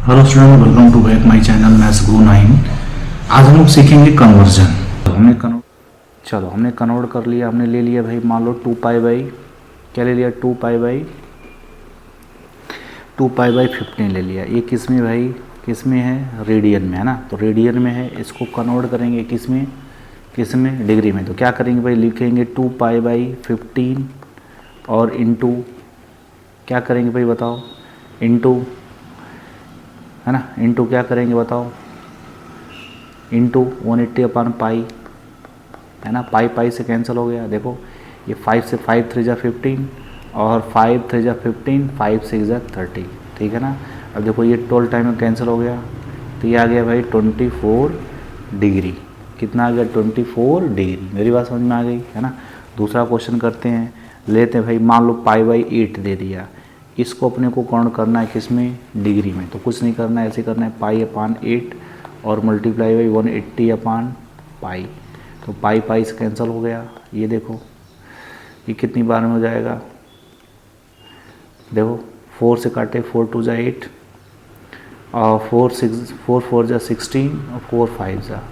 Hello student, welcome to back my channel maths go 9। आज हम लोग सीखेंगे कन्वर्जन। हमने कन्वर्ट कर लिया। हमने ले लिया भाई, मान लो 2 पाई बाई, क्या ले लिया, 2 पाई बाई 15 ले लिया। ये किस में भाई, किस में है, रेडियन में है ना। तो रेडियन में है, इसको कन्वर्ट करेंगे किस में, किस में, डिग्री में। तो क्या करेंगे भाई, लिखेंगे 2 पाई बाई 15 और इंटू क्या करेंगे भाई बताओ, इंटू है ना, इंटू क्या करेंगे बताओ, इंटू 180/पाई है ना। पाई पाई से कैंसिल हो गया। देखो ये 5 से 5 3 जा 15 और 5 3 जा 15, 5 6 जा 30, ठीक है ना। अब देखो ये 12 टाइम में कैंसिल हो गया, तो ये आ गया भाई 24 डिग्री। कितना आ गया, 24 डिग्री। मेरी बात समझ में आ गई है ना। दूसरा क्वेश्चन करते हैं, लेते हैं भाई, मान लो पाई/8 दे दिया। इसको अपने को काउंट करना है किस में, डिग्री में। तो कुछ नहीं करना है, ऐसे करना है पाई/8 और मल्टीप्लाई बाई 180/पाई। तो पाई पाई से कैंसिल हो गया। ये देखो ये कितनी बार में हो जाएगा, देखो 4 से काटे, 4 2 जा 8 और 4 4 जा 16 और 4 5 जा,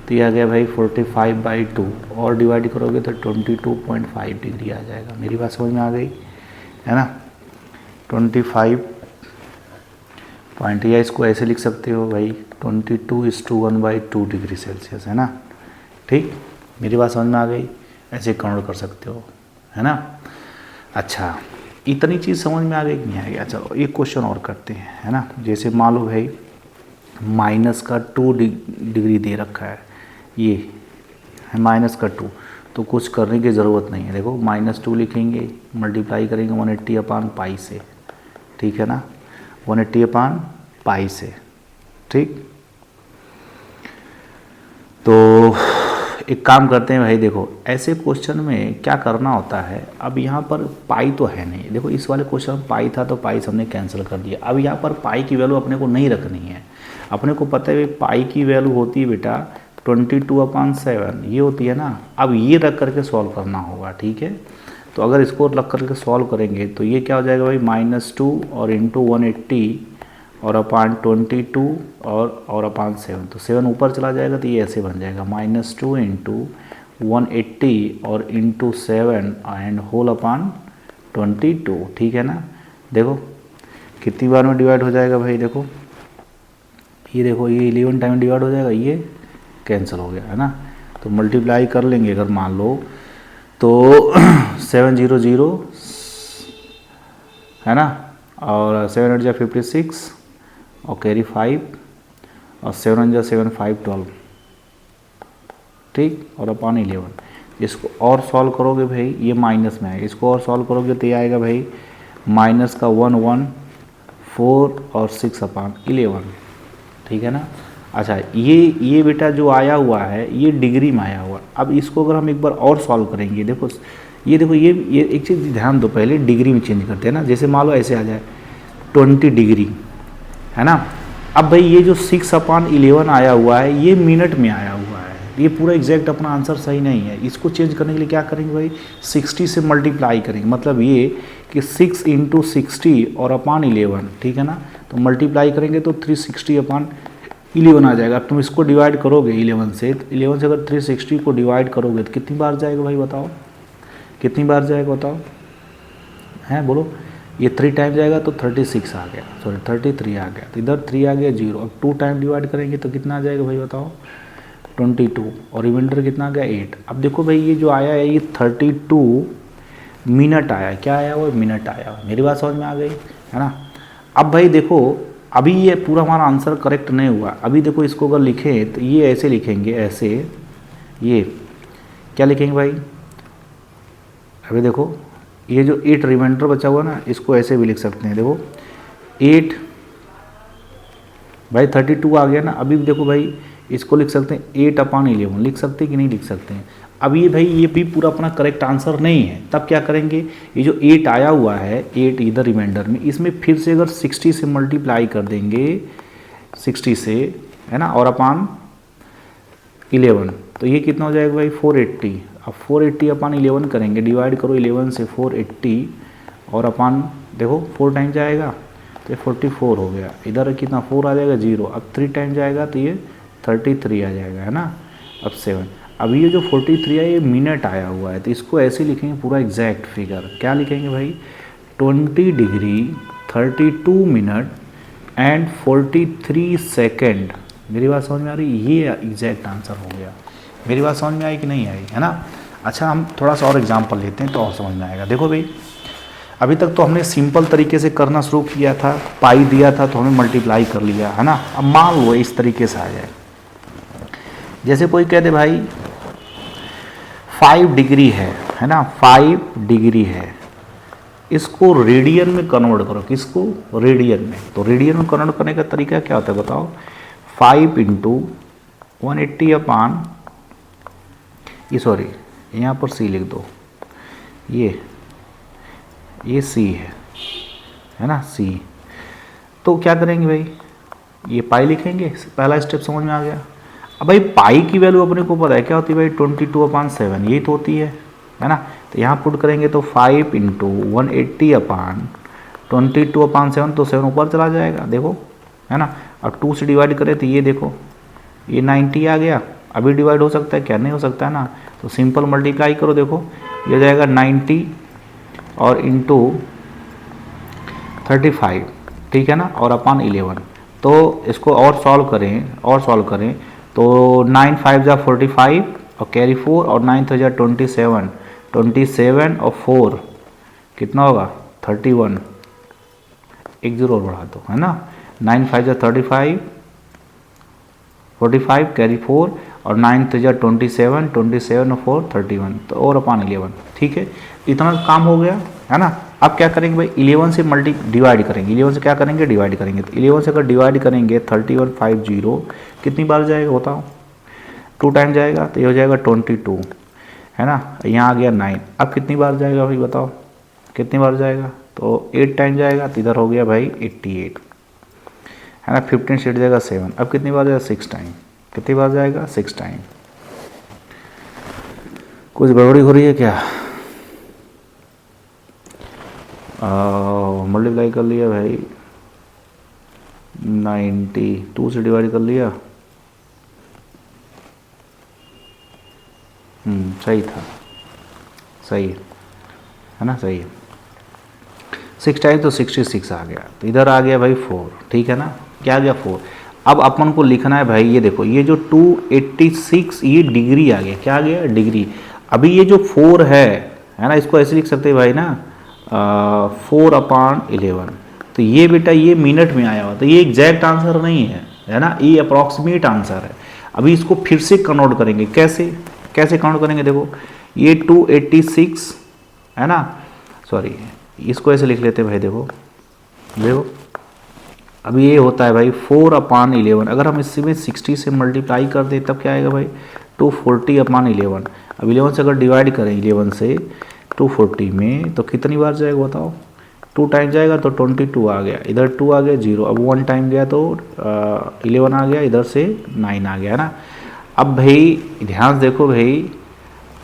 तो ये आ गया भाई 45/2 और डिवाइड करोगे तो 22.5 डिग्री आ जाएगा। मेरी बात समझ में आ गई है ना। 25 पॉइंट, या इसको ऐसे लिख सकते हो भाई 22:1/2 डिग्री सेल्सियस है ना। ठीक, मेरी बात समझ में आ गई, ऐसे काउंट कर सकते हो है ना। अच्छा, इतनी चीज़ समझ में आ गई कि नहीं आ गया। चलो एक क्वेश्चन और करते हैं है ना। जैसे मान लो भाई -2 डिग्री दे रखा है, ये है -2, तो कुछ करने की ज़रूरत नहीं है। देखो -2 लिखेंगे, मल्टीप्लाई करेंगे 180/पाई से, ठीक है ना, 180/पाई से, ठीक। तो एक काम करते हैं भाई, देखो ऐसे क्वेश्चन में क्या करना होता है। अब यहाँ पर पाई तो है नहीं, देखो इस वाले क्वेश्चन में पाई था तो पाई हमने कैंसिल कर दिया। अब यहाँ पर पाई की वैल्यू अपने को नहीं रखनी है। अपने को पता है पाई की वैल्यू होती है बेटा 22/7, ये होती है ना। अब ये रख करके सॉल्व करना होगा, ठीक है। तो अगर इसको रख करके सॉल्व करेंगे तो ये क्या हो जाएगा भाई, -2 और इंटू 180 और अपान 22 और अपान 7, तो 7 ऊपर चला जाएगा तो ये ऐसे बन जाएगा -2 इंटू 180 और इंटू 7 एंड होल अपान 22, ठीक है ना। देखो कितनी बार में डिवाइड हो जाएगा भाई, देखो ये 11 टाइम डिवाइड हो जाएगा, ये कैंसिल हो गया है ना। तो मल्टीप्लाई कर लेंगे अगर मान लो तो 700 है ना, और 7 8 जा 56 और कैरी 5 और 7 1 जा 7 5 12, ठीक, और अपान 11। इसको और सॉल्व करोगे भाई, ये माइनस में है, इसको और सॉल्व करोगे तो ये आएगा भाई -1 1 4 और 6/11, ठीक है ना। अच्छा, ये बेटा जो आया हुआ है ये डिग्री में आया हुआ। अब इसको अगर हम एक बार और सॉल्व करेंगे, देखो ये एक चीज़ ध्यान दो, पहले डिग्री में चेंज करते हैं ना। जैसे मान लो ऐसे आ जाए 20 डिग्री है ना। अब भाई ये जो 6/11 आया हुआ है ये मिनट में आया हुआ है, ये पूरा एग्जैक्ट अपना आंसर सही नहीं है। इसको चेंज करने के लिए क्या करेंगे भाई, 60 से मल्टीप्लाई करेंगे। मतलब ये कि 6 × 60 और अपान 11, ठीक है ना। तो मल्टीप्लाई करेंगे तो 360/11 आ जाएगा। अब तुम इसको डिवाइड करोगे 11 से, तो 11 से अगर 360 को डिवाइड करोगे तो कितनी बार जाएगा भाई बताओ, कितनी बार जाएगा बताओ, हैं बोलो। ये 3 टाइम जाएगा तो 36 आ गया, सॉरी 33 आ गया, तो इधर 3 आ गया 0। अब 2 टाइम डिवाइड करेंगे तो कितना आ जाएगा भाई बताओ, 22, और रिमाइंडर कितना आ गया 8। अब देखो भाई ये जो आया है ये 32 मिनट आया, क्या आया वो, मिनट आया। मेरी बात समझ में आ गई है ना। अब भाई देखो अभी ये पूरा हमारा आंसर करेक्ट नहीं हुआ। अभी देखो इसको अगर लिखें तो ये ऐसे लिखेंगे, ऐसे, ये क्या लिखेंगे भाई, अभी देखो ये जो 8 रिमाइंडर बचा हुआ ना, इसको ऐसे भी लिख सकते हैं। देखो 8 भाई 32 आ गया ना। अभी देखो भाई इसको लिख सकते हैं 8/11, लिख सकते हैं कि नहीं लिख सकते हैं। अब ये भाई ये भी पूरा अपना करेक्ट आंसर नहीं है, तब क्या करेंगे, ये जो 8 आया हुआ है, 8 इधर रिमाइंडर में, इसमें फिर से अगर 60 से मल्टीप्लाई कर देंगे, 60 से है ना, और अपान 11, तो ये कितना हो जाएगा भाई 480। अब 480/11 करेंगे, डिवाइड करो 11 से 480 और अपान, देखो 4 टाइम जाएगा तो ये 44 हो गया। इधर कितना 4 आ जाएगा 0, अब 3 टाइम जाएगा तो ये 33 आ जाएगा, है ना। अब 7, अब ये जो 43 है ये मिनट आया हुआ है, तो इसको ऐसे लिखेंगे पूरा एग्जैक्ट फिगर। क्या लिखेंगे भाई, 20 डिग्री 32 मिनट एंड 43 सेकेंड। मेरी बात समझ में आ रही है, ये एग्जैक्ट आंसर हो गया। मेरी बात समझ में आई कि नहीं आई, है ना। अच्छा, हम थोड़ा सा और एग्जांपल लेते हैं तो और समझ में आएगा। देखो भाई, अभी तक तो हमने सिंपल तरीके से करना शुरू किया था, पाई दिया था तो हमने मल्टीप्लाई कर लिया, है ना। अब मान लो इस तरीके से आ जाए, जैसे कोई कह दे भाई 5 डिग्री है ना, 5 डिग्री है, इसको रेडियन में कन्वर्ट करो। किसको, रेडियन में। तो रेडियन में कन्वर्ट करने का तरीका क्या होता है बताओ, 5 इंटू 180 अपान, ये सॉरी यहाँ पर सी लिख दो, ये सी है ना, सी। तो क्या करेंगे भाई, ये पाई लिखेंगे, पहला स्टेप समझ में आ गया। अब भाई पाई की वैल्यू अपने को पता है क्या होती है भाई, 22/7 यही तो होती है ना। तो यहाँ पुट करेंगे तो 5 इंटू 180 अपान 22/7, तो 7 ऊपर चला जाएगा, देखो, है ना। अब 2 से डिवाइड करें तो ये देखो, ये 90 आ गया। अभी डिवाइड हो सकता है क्या, नहीं हो सकता है ना। तो सिंपल मल्टीप्लाई करो, देखो ये हो जाएगा 90 और इंटू 35, ठीक है ना, और अपान 11। तो इसको और सॉल्व करें तो 9 5 जा 45 और कैरी 4 और 9 3 जा 27 और 4 कितना होगा 31, एक जीरो और बढ़ा दो, है ना। 9 5 जा 35, 45 कैरी 4 और 9 3 जा 27 और 4 31, तो और अपान 11, ठीक है। इतना काम हो गया, है ना। अब क्या करेंगे भाई, 11 से डिवाइड करेंगे, 11 से क्या करेंगे, डिवाइड करेंगे। तो 11 से अगर डिवाइड करेंगे 3150 कितनी बार जाएगा बताओ, 2 टाइम जाएगा, तो ये हो जाएगा 22, है ना। यहाँ आ गया 9, अब कितनी बार जाएगा भाई बताओ, कितनी बार जाएगा, तो 8 टाइम जाएगा, तो इधर हो गया भाई 88, है ना। 15 से जाएगा 7, अब कितनी बार जाएगा 6 टाइम, कितनी बार जाएगा 6 टाइम। कुछ गड़बड़ी हो रही है क्या, मल्टीप्लाई कर लिया भाई 90, 2 से डिवाइड कर लिया, सही था, सही है ना, सही है। 6 टाइम तो 66 आ गया, तो इधर आ गया भाई 4, ठीक है ना। क्या आ गया 4। अब अपन को लिखना है भाई, ये देखो ये जो 286 ये डिग्री आ गया, क्या आ गया डिग्री। अभी ये जो 4 है ना, इसको ऐसे लिख सकते हैं भाई ना, 4/11। तो ये बेटा ये मिनट में आया हुआ, तो ये एग्जैक्ट आंसर नहीं है ना, ये अप्रॉक्सीमेट आंसर है। अभी इसको फिर से कन्वर्ट करेंगे, कैसे कन्वर्ट करेंगे, देखो ये 286 है ना, सॉरी इसको ऐसे लिख लेते हैं भाई, देखो अब ये होता है भाई 4/11। अगर हम इसमें 60 से मल्टीप्लाई कर दें तब क्या आएगा भाई 240/11। अब 11 से अगर डिवाइड करें 11 से 240 में, तो कितनी बार जाएगा बताओ, 2 टाइम जाएगा तो 22 आ गया, इधर 2 आ गया 0, अब 1 टाइम गया तो 11 आ गया, इधर से 9 आ गया, है ना। अब भाई ध्यान देखो भाई,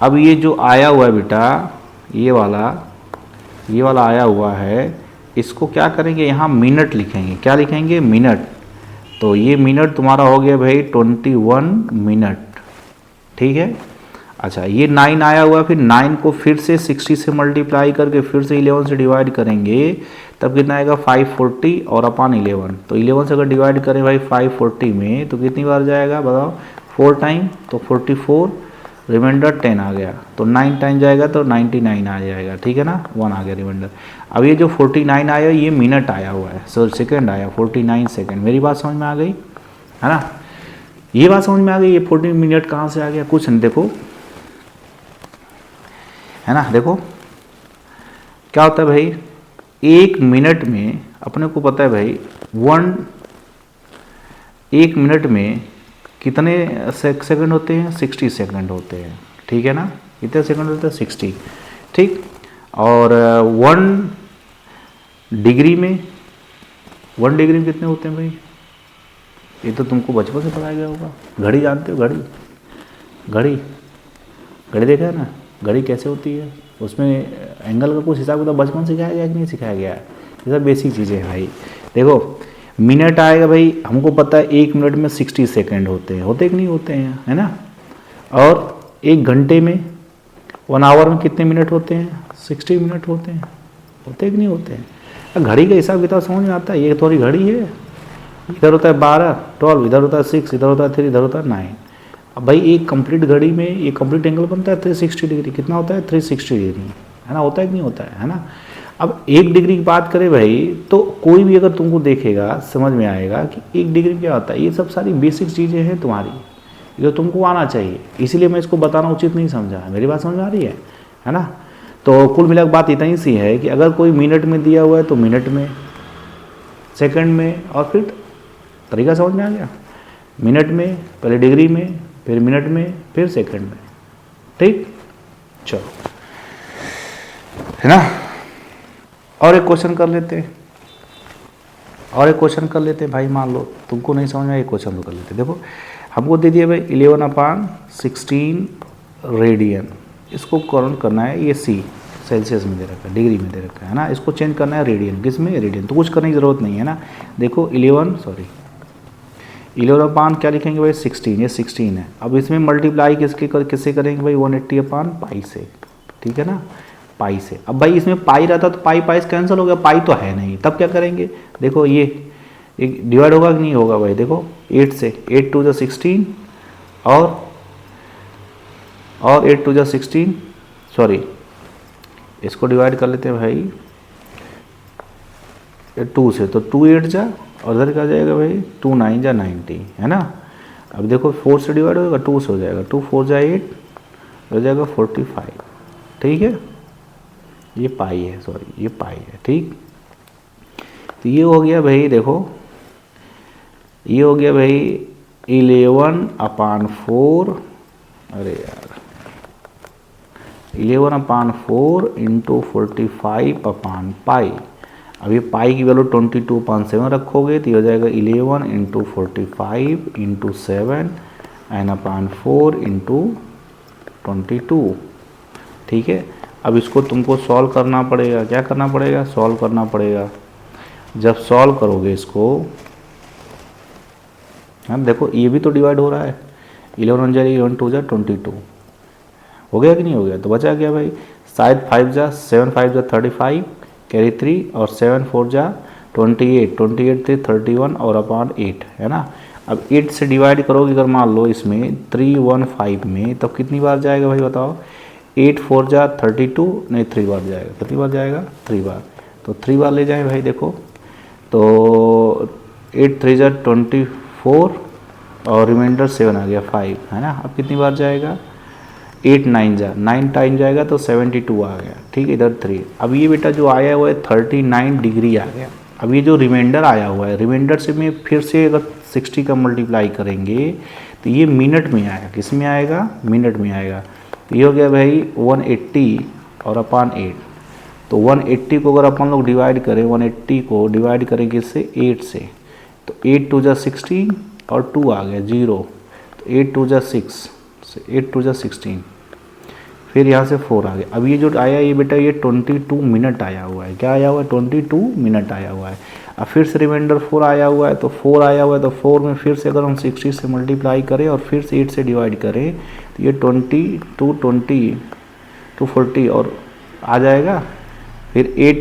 अब ये जो आया हुआ है बेटा, ये वाला आया हुआ है, इसको क्या करेंगे, यहाँ मिनट लिखेंगे, क्या लिखेंगे मिनट। तो ये मिनट तुम्हारा हो गया भाई 21 मिनट, ठीक है। अच्छा ये 9 आया हुआ है, फिर 9 को फिर से 60 से मल्टीप्लाई करके फिर से 11 से डिवाइड करेंगे, तब कितना आएगा 540 और अपान 11। तो 11 से अगर डिवाइड करें भाई 540 में, तो कितनी बार जाएगा बताओ, 4 टाइम, तो 44, रिमाइंडर 10 आ गया, तो 9 टाइम जाएगा तो 99 आ जाएगा, ठीक है ना, 1 आ गया रिमाइंडर। अब ये जो 49 आया ये मिनट आया हुआ है, सर सेकंड आया 49 सेकंड। मेरी बात समझ में आ गई, है ना, ये बात समझ में आ गई। ये 40 मिनट कहाँ से आ गया, कुछ नहीं, देखो है ना, देखो क्या होता है भाई, 1 मिनट में अपने को पता है भाई 1 मिनट में कितने सेकंड होते हैं, 60 सेकंड होते हैं, ठीक है ना। कितने सेकंड होते हैं 60, ठीक। और 1 डिग्री में कितने होते हैं भाई, ये तो तुमको बचपन से पढ़ाया गया होगा। घड़ी जानते हो, घड़ी देखा है ना, घड़ी कैसे होती है, उसमें एंगल का कुछ हिसाब किताब बचपन सिखाया गया कि नहीं सिखाया गया, ये सब बेसिक चीज़ें हैं भाई। देखो मिनट आएगा भाई, हमको पता है 1 मिनट में 60 सेकेंड होते हैं कि नहीं होते हैं, है ना। और 1 घंटे में 1 आवर में कितने मिनट होते हैं, 60 मिनट होते हैं कि नहीं होते हैं। घड़ी का हिसाब किताब समझ में आता है। ये थोड़ी घड़ी है, इधर होता है 12, 12, इधर होता है 6, इधर होता है 3, इधर होता है 9। अब भाई एक कंप्लीट घड़ी में ये कंप्लीट एंगल बनता है 360 डिग्री। कितना होता है, 360 डिग्री, है ना। होता है कि नहीं होता है ना। अब 1 डिग्री की बात करें भाई, तो कोई भी अगर तुमको देखेगा समझ में आएगा कि 1 डिग्री क्या होता है। ये सब सारी बेसिक चीज़ें हैं तुम्हारी, जो तुमको आना चाहिए, इसीलिए मैं इसको बताना उचित नहीं समझा। मेरी बात समझ में आ रही है ना। तो कुल मिलाकर बात इतनी सी है कि अगर कोई मिनट में दिया हुआ है तो मिनट में, सेकंड में, और फिर तरीका समझ में आ गया। मिनट में, पहले डिग्री में, फिर मिनट में, फिर सेकंड में। ठीक, चलो, है ना। और एक क्वेश्चन कर लेते हैं, भाई। मान लो तुमको नहीं समझ में आया, एक क्वेश्चन तो कर लेते। देखो हमको दे दिया भाई 11/16 रेडियन, इसको काउंट करना है। ये सी सेल्सियस में दे रखा है, डिग्री में दे रखा है ना। इसको चेंज करना है रेडियन, किस में, रेडियन। तो कुछ करने की ज़रूरत नहीं है ना। देखो 11 क्या लिखेंगे भाई, 16, ये 16 है। अब इसमें मल्टीप्लाई किससे करेंगे भाई, 180/पाई से, ठीक है ना, पाई से। अब भाई इसमें पाई रहता तो पाई से कैंसिल हो गया, पाई तो है नहीं, तब क्या करेंगे। देखो ये एक डिवाइड होगा कि नहीं होगा भाई। देखो 8 से, 8 2 = 16 और 8 2 = 16, सॉरी इसको डिवाइड कर लेते हैं भाई 2 से, तो 2 8 जा, और इधर क्या जाएगा भाई 2 9 जा 90, है ना। अब देखो 4 से डिवाइड होगा, 2 से हो जाएगा, 2 4 जा 8, हो जाएगा 45, ठीक है। ये पाई है, सॉरी ये पाई है, ठीक। तो ये हो गया भाई, देखो ये हो गया भाई 11/4, अरे यार 11/4 × 45/पाई। अब ये पाई की वैल्यू 22/7 रखोगे तो ये हो जाएगा 11 × 45 × 7 n/4 × 22, ठीक है। अब इसको तुमको सॉल्व करना पड़ेगा। क्या करना पड़ेगा, सॉल्व करना पड़ेगा। जब सॉल्व करोगे इसको, हाँ देखो ये भी तो डिवाइड हो रहा है, 11 × 11 2 = 22, हो गया कि नहीं हो गया। तो बचा क्या भाई, शायद 5 जा 7 5 जा 35, कैरी 3, और 7 4 जा 28, 28 थे 31 और /8, है ना। अब 8 से डिवाइड करोगे अगर मान लो इसमें 315 में, तब कितनी बार जाएगा भाई बताओ। 8 4 जा 32, नहीं 3 बार जाएगा। कितनी बार जाएगा, 3 बार। तो 3 बार ले जाए भाई। देखो तो 8 3 जा 24 और रिमाइंडर 7 आ गया 5, है ना। अब कितनी बार जाएगा, 8 9 जा 9 टाइम जाएगा तो 72 आ गया, ठीक है। इधर 3। अब ये बेटा जो आया हुआ है 39 डिग्री आ गया। अब ये जो रिमाइंडर आया हुआ है, रिमाइंडर से में फिर से अगर 60 का मल्टीप्लाई करेंगे तो ये मिनट में आएगा। किस में आएगा, मिनट में आएगा। तो ये हो गया भाई 180 और /8। तो 180 को अगर अपन लोग डिवाइड करें, 180 को डिवाइड करें किससे, 8 से, तो 8 2 = 16 और 2 आ गया 0, तो 8 2 = 6, 8 2 = 16, फिर यहाँ से 4 आ गया। अब ये जो आया ये बेटा ये 22 मिनट आया हुआ है। क्या आया हुआ है, 22 मिनट आया हुआ है। अब फिर से रिमाइंडर 4 आया हुआ है, तो 4 आया हुआ है, तो 4 में फिर से अगर हम 60 से मल्टीप्लाई करें और फिर से 8 से डिवाइड करें तो ये 20 2 40 और आ जाएगा। फिर 8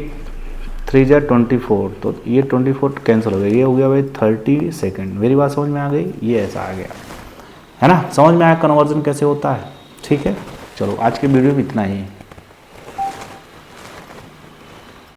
3 जा 24, तो ये 24 कैंसिल हो गया। ये हो गया भाई 30 सेकेंड। मेरी बात समझ में आ गई, ये ऐसा आ गया, है ना। समझ में आया कन्वर्जन कैसे होता है, ठीक है। चलो आज के वीडियो में इतना ही है।